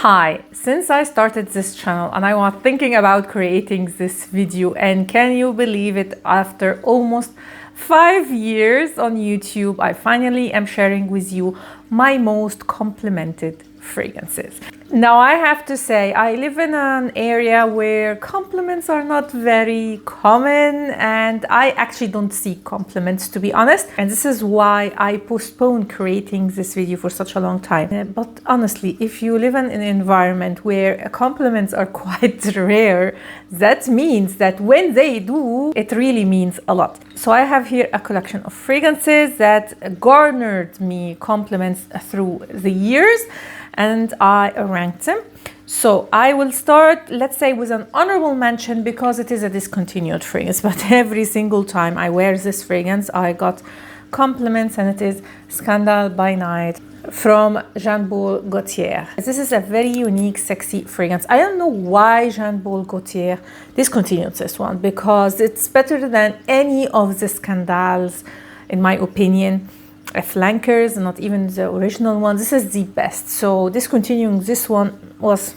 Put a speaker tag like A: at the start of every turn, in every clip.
A: Hi, since I started this channel and I was thinking about creating this video, and can you believe it, after almost 5 years on YouTube, I finally am sharing with you my most complimented fragrances. Now I have to say, I live in an area where compliments are not very common, and I actually don't see compliments, to be honest. And this is why I postponed creating this video for such a long time. But honestly, if you live in an environment where compliments are quite rare, that means that when they do, it really means a lot. So I have here a collection of fragrances that garnered me compliments through the years, and I ranked them. So I will start, let's say, with an honorable mention because it is a discontinued fragrance, but every single time I wear this fragrance, I got compliments, and it is Scandal by Night from Jean Paul Gaultier. This is a very unique, sexy fragrance. I don't know why Jean Paul Gaultier discontinued this one, because it's better than any of the Scandals, in my opinion. Flankers, not even the original one. This is the best. So discontinuing this one was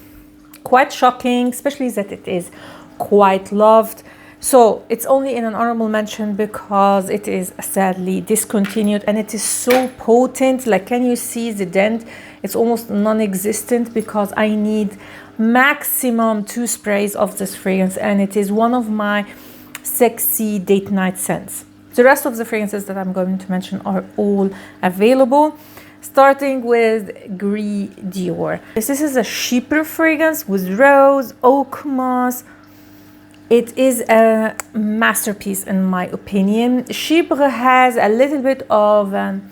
A: quite shocking, especially that it is quite loved. So it's only in an honorable mention because it is sadly discontinued, and it is so potent. Like, can you see the dent? It's almost non-existent because I need maximum 2 sprays of this fragrance, and it is one of my sexy date night scents. The rest of the fragrances that I'm going to mention are all available, starting with Gris Dior. This is a cheaper fragrance with rose, oak moss. It is a masterpiece in my opinion. Chypre has a little bit of an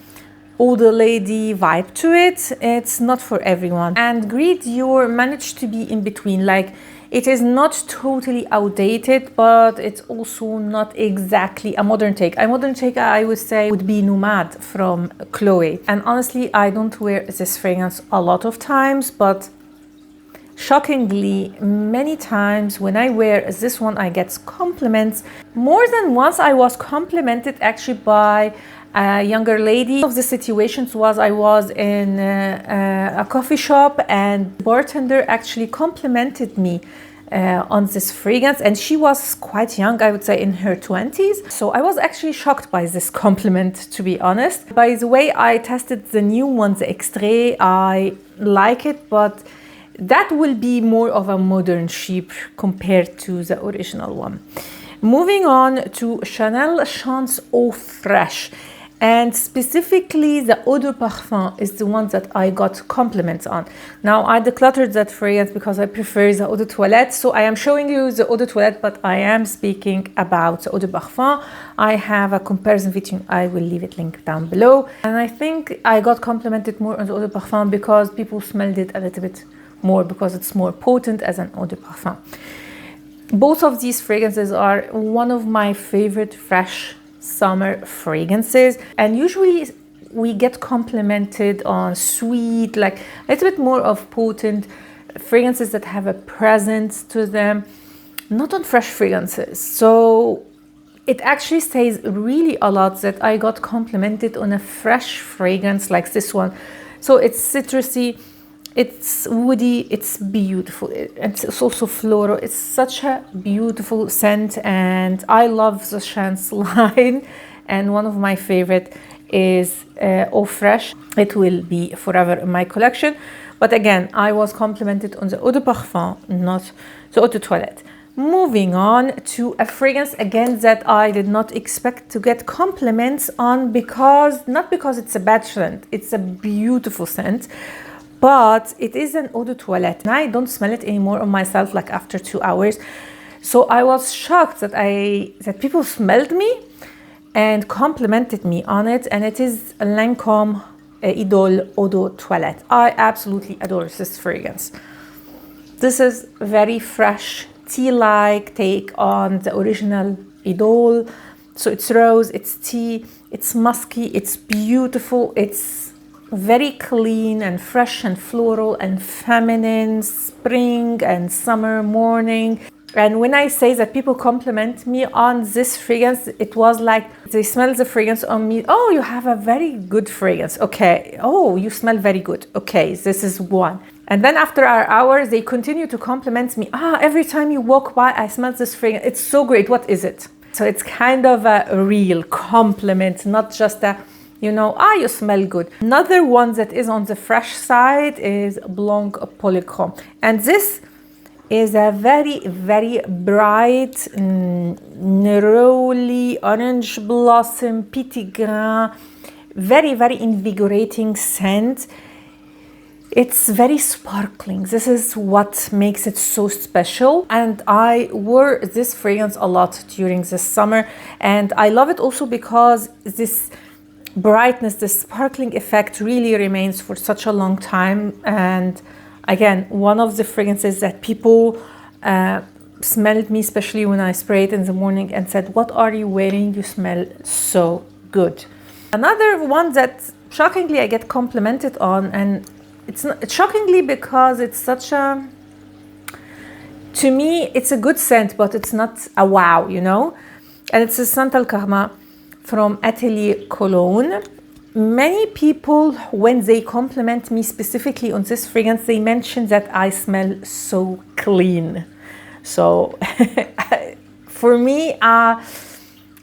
A: older lady vibe to it. It's not for everyone. And Gris Dior managed to be in between. Like, it is not totally outdated, but it's also not exactly a modern take. A modern take, I would say, would be Nomade from Chloe. And honestly, I don't wear this fragrance a lot of times, but shockingly, many times when I wear this one, I get compliments. More than once, I was complimented actually by a younger lady. Of the situations was I was in a coffee shop, and the bartender actually complimented me on this fragrance, and she was quite young, I would say in her 20s. So I was actually shocked by this compliment, to be honest. By the way, I tested the new one, the Extrait. I like it, but that will be more of a modern Chypre compared to the original one. Moving on to Chanel Chance Eau Fraîche. And specifically, the eau de parfum is the one that I got compliments on. Now, I decluttered that fragrance because I prefer the eau de toilette. So I am showing you the eau de toilette, but I am speaking about the eau de parfum. I have a comparison video. I will leave it linked down below. And I think I got complimented more on the eau de parfum because people smelled it a little bit more, because it's more potent as an eau de parfum. Both of these fragrances are one of my favorite fresh summer fragrances, and usually we get complimented on sweet, like a little bit more of potent fragrances that have a presence to them, not on fresh fragrances. So it actually says really a lot that I got complimented on a fresh fragrance like this one. So it's citrusy, it's woody, it's beautiful. It's also floral. It's such a beautiful scent, and I love the Chance line. And one of my favorite is Eau Fraîche. It will be forever in my collection. But again, I was complimented on the eau de parfum, not the eau de toilette. Moving on to a fragrance again that I did not expect to get compliments on, not because it's a bad scent. It's a beautiful scent. But it is an eau de toilette, and I don't smell it anymore on myself, like after 2 hours. So I was shocked that people smelled me and complimented me on it, and it is Lancôme Idole Eau de Toilette. I absolutely adore this fragrance. This is very fresh, tea-like take on the original Idole. So it's rose, it's tea, it's musky, it's beautiful, it's very clean and fresh and floral and feminine, spring and summer morning. And when I say that people compliment me on this fragrance, it was like they smell the fragrance on me. Oh, you have a very good fragrance. Okay. Oh, you smell very good. Okay, this is one. And then after our hours, they continue to compliment me. Every time you walk by, I smell this fragrance. It's so great. What is it? So it's kind of a real compliment, not just a, you smell good. Another one that is on the fresh side is Blanc Polychrome. And this is a very, very bright, neroli, orange blossom, petit grain, very, very invigorating scent. It's very sparkling. This is what makes it so special. And I wore this fragrance a lot during the summer. And I love it also because this brightness, the sparkling effect really remains for such a long time. And again, one of the fragrances that people smelled me, especially when I sprayed in the morning, and said, "What are you wearing? You smell so good." Another one that shockingly I get complimented on, and it's not shockingly because it's such a, to me, it's a good scent, but it's not a wow, And it's a Santal Karma from Atelier Cologne. Many people, when they compliment me specifically on this fragrance, they mention that I smell so clean. So for me,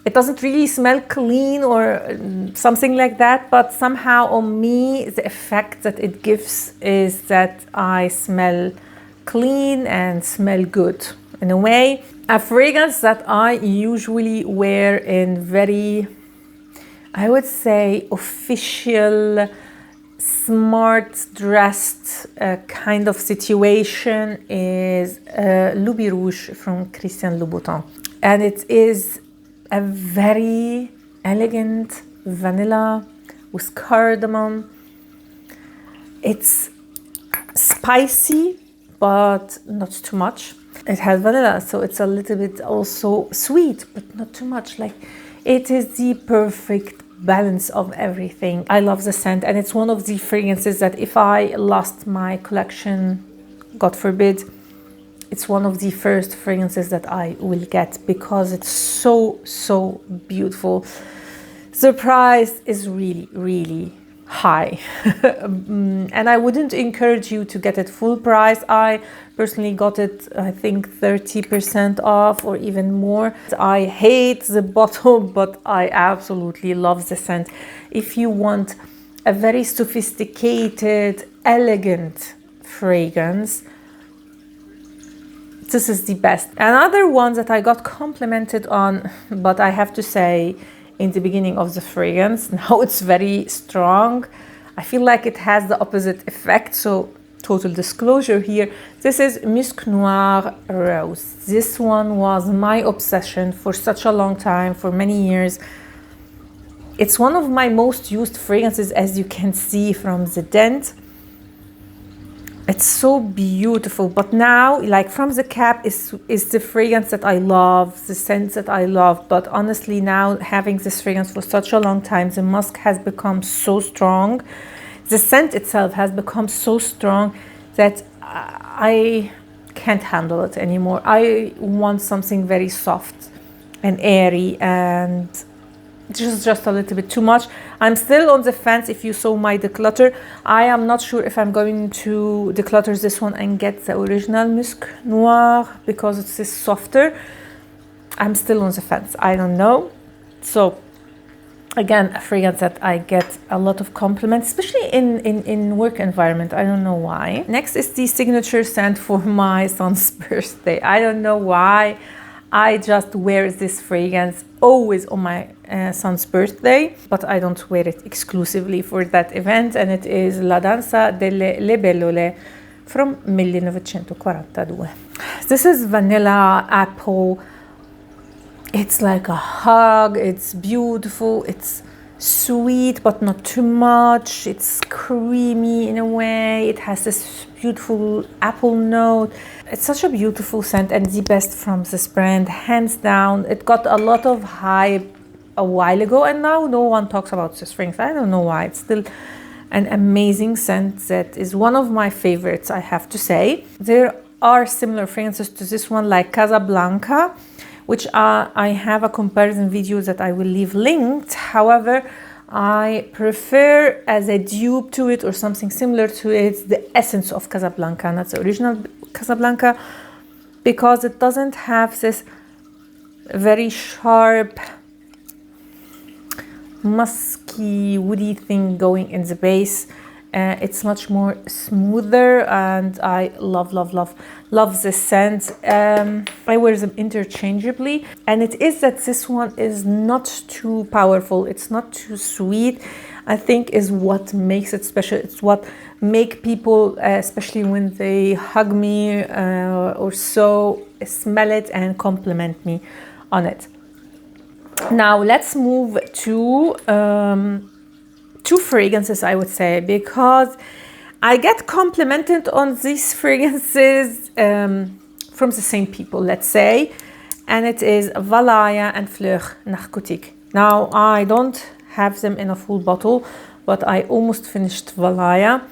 A: it doesn't really smell clean or something like that, but somehow on me, the effect that it gives is that I smell clean and smell good. In a way, a fragrance that I usually wear in very, I would say, official, smart dressed kind of situation is Louis Rouge from Christian Louboutin. And it is a very elegant vanilla with cardamom. It's spicy, but not too much. It has vanilla, so it's a little bit also sweet, but not too much. Like, it is the perfect balance of everything. I love the scent, and it's one of the fragrances that if I lost my collection, God forbid, it's one of the first fragrances that I will get because it's so, so beautiful. The price is really, really high. And I wouldn't encourage you to get it full price. I personally got it, I think, 30% off or even more. I hate the bottle, but I absolutely love the scent. If you want a very sophisticated, elegant fragrance, this is the best. Another one that I got complimented on, but I have to say, in the beginning of the fragrance, now it's very strong. I feel like it has the opposite effect, so total disclosure here. This is Musc Noir Rose. This one was my obsession for such a long time, for many years. It's one of my most used fragrances, as you can see from the dent. It's so beautiful, but now, like from the cap, is the fragrance that I love, the scent that I love. But honestly, now having this fragrance for such a long time, the musk has become so strong. The scent itself has become so strong that I can't handle it anymore. I want something very soft and airy, and just a little bit too much. I'm still on the fence. If you saw my declutter, I am not sure if I'm going to declutter this one and get the original Musc Noir because it's this softer. I'm still on the fence. I don't know. So again, a fragrance that I get a lot of compliments, especially in work environment. I don't know why. Next is the signature scent for my son's birthday. I don't know why. I just wear this fragrance always on my son's birthday, but I don't wear it exclusively for that event, and it is La Danza delle Libellule from 1942. This is vanilla apple. It's like a hug. It's beautiful. It's sweet, but not too much. It's creamy in a way. It has this beautiful apple note. It's such a beautiful scent and the best from this brand, hands down. It got a lot of hype a while ago, and now no one talks about this fragrance. I don't know why. It's still an amazing scent that is one of my favorites, I have to say. There are similar fragrances to this one, like Casablanca, which I have a comparison video that I will leave linked. However, I prefer as a dupe to it or something similar to it the essence of Casablanca, not the original Casablanca, because it doesn't have this very sharp, musky, woody thing going in the base. It's much more smoother, and I love this scent. I wear them interchangeably, and it is that this one is not too powerful, it's not too sweet. I think is what makes it special. It's what make people, especially when they hug me or so, smell it and compliment me on it. Now let's move to two fragrances, I would say, because I get complimented on these fragrances from the same people, let's say, and it is Valaya and Fleur Narcotique. Now, I don't have them in a full bottle, but I almost finished Valaya.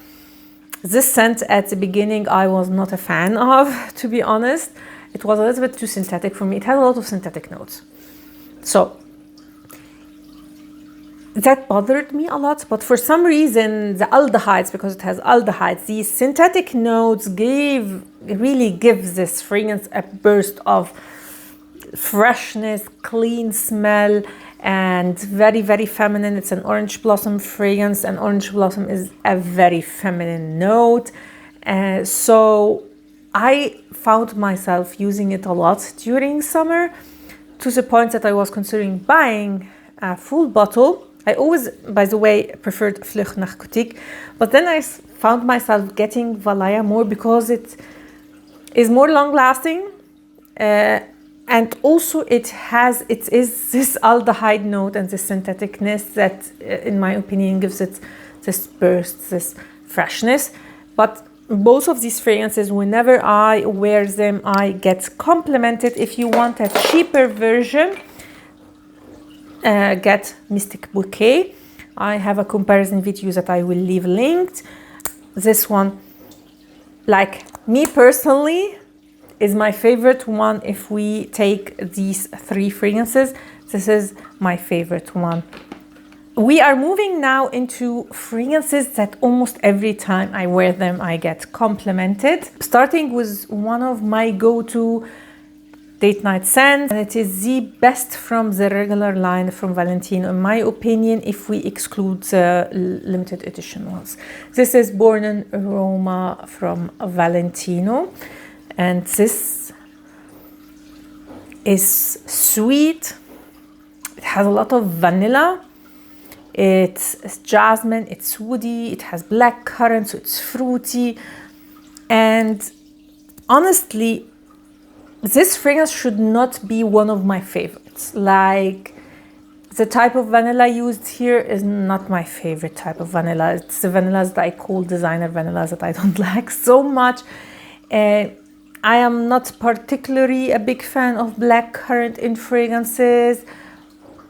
A: This scent at the beginning I was not a fan of, to be honest. It was a little bit too synthetic for me. It had a lot of synthetic notes. So that bothered me a lot, but for some reason the aldehydes, because it has aldehydes, these synthetic notes really give this fragrance a burst of freshness, clean smell, and very feminine. It's an orange blossom fragrance, and orange blossom is a very feminine note. So I found myself using it a lot during summer, to the point that I was considering buying a full bottle. I always, by the way, preferred Fleur Narcotique, but then I found myself getting Valaya more because it is more long-lasting, and also it is this aldehyde note and this syntheticness that, in my opinion, gives it this burst, this freshness. But both of these fragrances, whenever I wear them, I get complimented. If you want a cheaper version, get Mystic Bouquet. I have a comparison video that I will leave linked. This one, like me personally, is my favorite one. If we take these three fragrances, this is my favorite one. We are moving now into fragrances that almost every time I wear them, I get complimented. Starting with one of my go-to date night scents, and it is the best from the regular line from Valentino, in my opinion, if we exclude the limited edition ones. This is Born in Aroma from Valentino, and this is sweet. It has a lot of vanilla. It's jasmine, it's woody, it has black currant, so it's fruity. And honestly, this fragrance should not be one of my favorites. Like, the type of vanilla used here is not my favorite type of vanilla. It's the vanillas that I call designer vanillas that I don't like so much. I am not particularly a big fan of black currant in fragrances,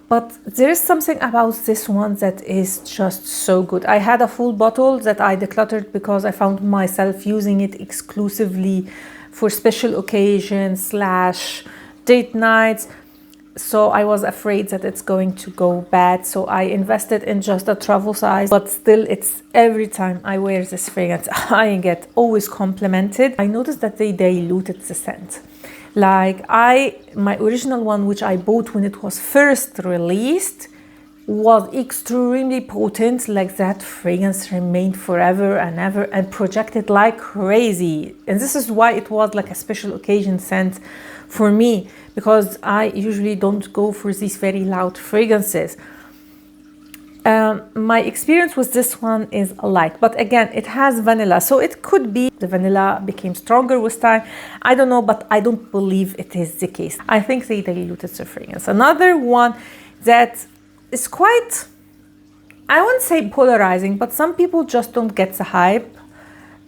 A: but there is something about this one that is just so good. I had a full bottle that I decluttered because I found myself using it exclusively for special occasions / date nights. So I was afraid that it's going to go bad. So I invested in just a travel size, but still, it's every time I wear this fragrance, I get always complimented. I noticed that they diluted the scent. Like my original one, which I bought when it was first released, was extremely potent. Like, that fragrance remained forever and ever and projected like crazy. And this is why it was like a special occasion scent for me, because I usually don't go for these very loud fragrances. My experience with this one is light, but again, it has vanilla, so it could be the vanilla became stronger with time. I don't know, but I don't believe it is the case. I think they diluted the fragrance. Another one that is quite, I wouldn't say polarizing, but some people just don't get the hype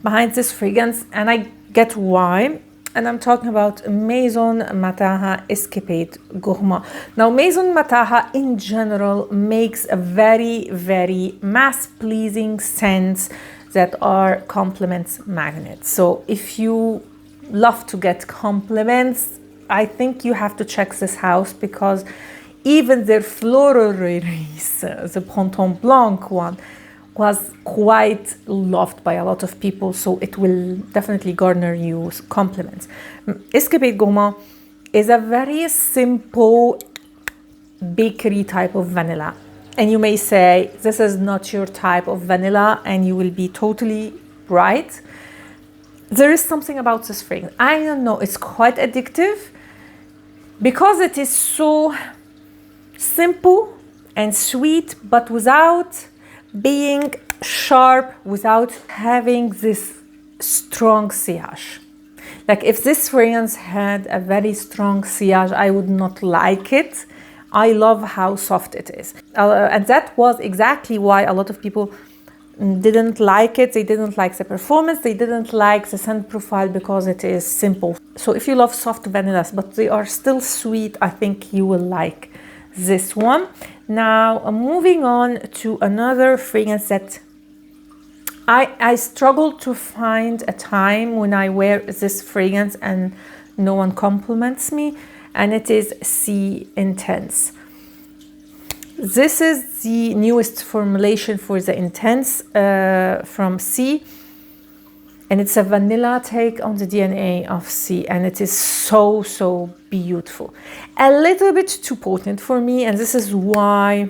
A: behind this fragrance, and I get why. And I'm talking about Maison Mataha Escapade Gourmand. Now, Maison Mataha in general makes a very mass-pleasing scents that are compliments magnets. So if you love to get compliments, I think you have to check this house, because Even their floral release, the Printemps Blanc one, was quite loved by a lot of people, so it will definitely garner you compliments. Escapade Gourmand is a very simple bakery type of vanilla. And you may say, this is not your type of vanilla, and you will be totally right. There is something about this fragrance. I don't know, it's quite addictive because it is so simple and sweet, but without being sharp, without having this strong sillage. Like if this fragrance had a very strong sillage, I would not like it. I love how soft it is. And that was exactly why a lot of people didn't like it. They didn't like the performance. They didn't like the scent profile because it is simple. So if you love soft vanillas, but they are still sweet, I think you will like this one. Now, moving on to another fragrance that I struggle to find a time when I wear this fragrance and no one compliments me, and it is Sea Intense. This is the newest formulation for the Intense from Sea, and it's a vanilla take on the DNA of Sea, and it is so beautiful. A little bit too potent for me, and this is why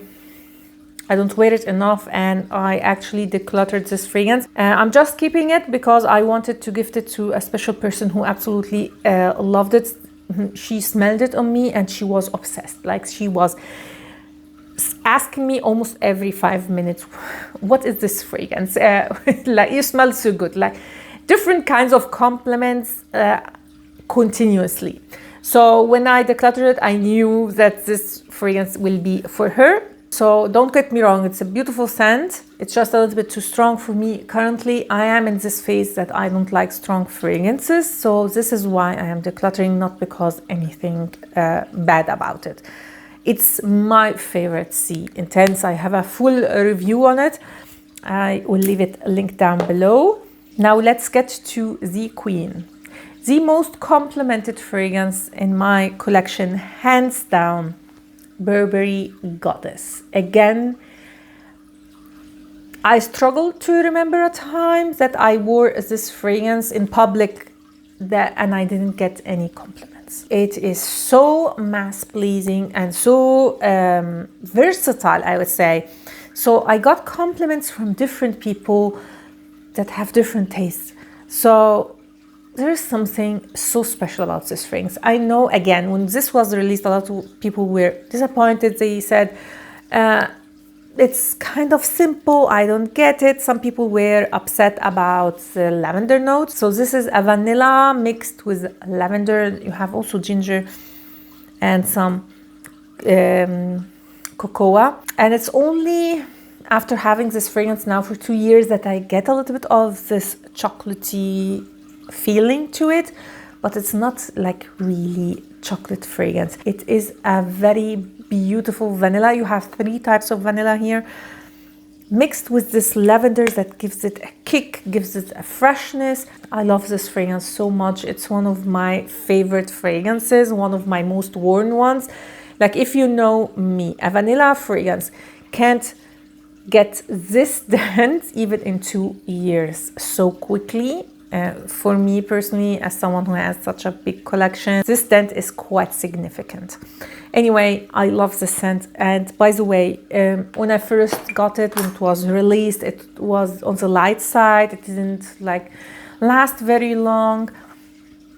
A: I don't wear it enough, and I actually decluttered this fragrance. I'm just keeping it because I wanted to gift it to a special person who absolutely loved it. She smelled it on me and she was obsessed. Like, she was asking me almost every 5 minutes, what is this fragrance? Like, you smell so good. Like, different kinds of compliments continuously. So when I decluttered it, I knew that this fragrance will be for her. So don't get me wrong, it's a beautiful scent. It's just a little bit too strong for me. Currently, I am in this phase that I don't like strong fragrances. So this is why I am decluttering, not because anything bad about it. It's my favorite Sea Intense. I have a full review on it. I will leave it linked down below. Now let's get to the Queen. The most complimented fragrance in my collection, hands down, Burberry Goddess. Again, I struggle to remember a time that I wore this fragrance in public and I didn't get any compliments. It is so mass pleasing and so versatile, I would say. So I got compliments from different people that have different tastes. So there is something so special about this fragrance. I know, again, when this was released, a lot of people were disappointed. They said, it's kind of simple, I don't get it. Some people were upset about the lavender notes. So this is a vanilla mixed with lavender. You have also ginger and some cocoa. And it's only after having this fragrance now for 2 years that I get a little bit of this chocolatey feeling to it, but it's not like really chocolate fragrance. It is a very beautiful vanilla. You have 3 types of vanilla here mixed with this lavender that gives it a kick, gives it a freshness. I love this fragrance so much. It's one of my favorite fragrances, one of my most worn ones. Like, if you know me, a vanilla fragrance can't get this dent even in 2 years so quickly. For me personally, as someone who has such a big collection, this dent is quite significant. Anyway, I love the scent. And by the way, when I first got it, when it was released, it was on the light side. It didn't like last very long,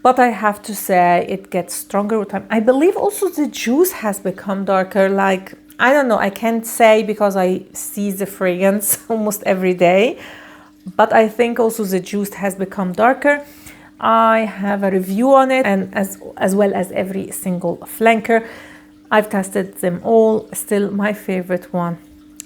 A: but I have to say it gets stronger with time. I believe also the juice has become darker. Like, I don't know, I can't say because I see the fragrance almost every day. But I think also the juice has become darker. I have a review on it, and as well as every single flanker. I've tested them all. Still, my favorite one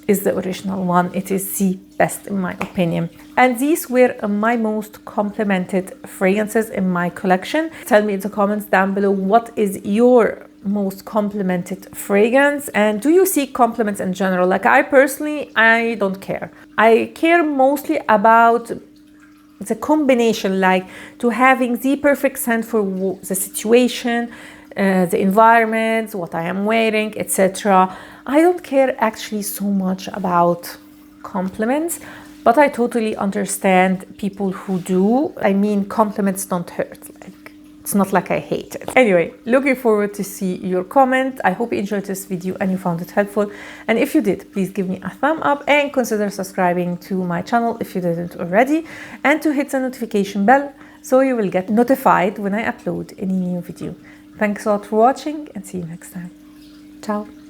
A: is the original one. It is the best in my opinion. And these were my most complimented fragrances in my collection. Tell me in the comments down below, what is your most complimented fragrance, and do you see compliments in general? Like, I personally, I don't care. I care mostly about the combination, like to having the perfect scent for the situation, the environment, what I am wearing, etc. I don't care actually so much about compliments, but I totally understand people who do. I mean, compliments don't hurt. It's not like I hate it. Anyway, looking forward to see your comment. I hope you enjoyed this video and you found it helpful. And if you did, please give me a thumb up and consider subscribing to my channel if you didn't already, and to hit the notification bell so you will get notified when I upload any new video. Thanks a lot for watching and see you next time. Ciao.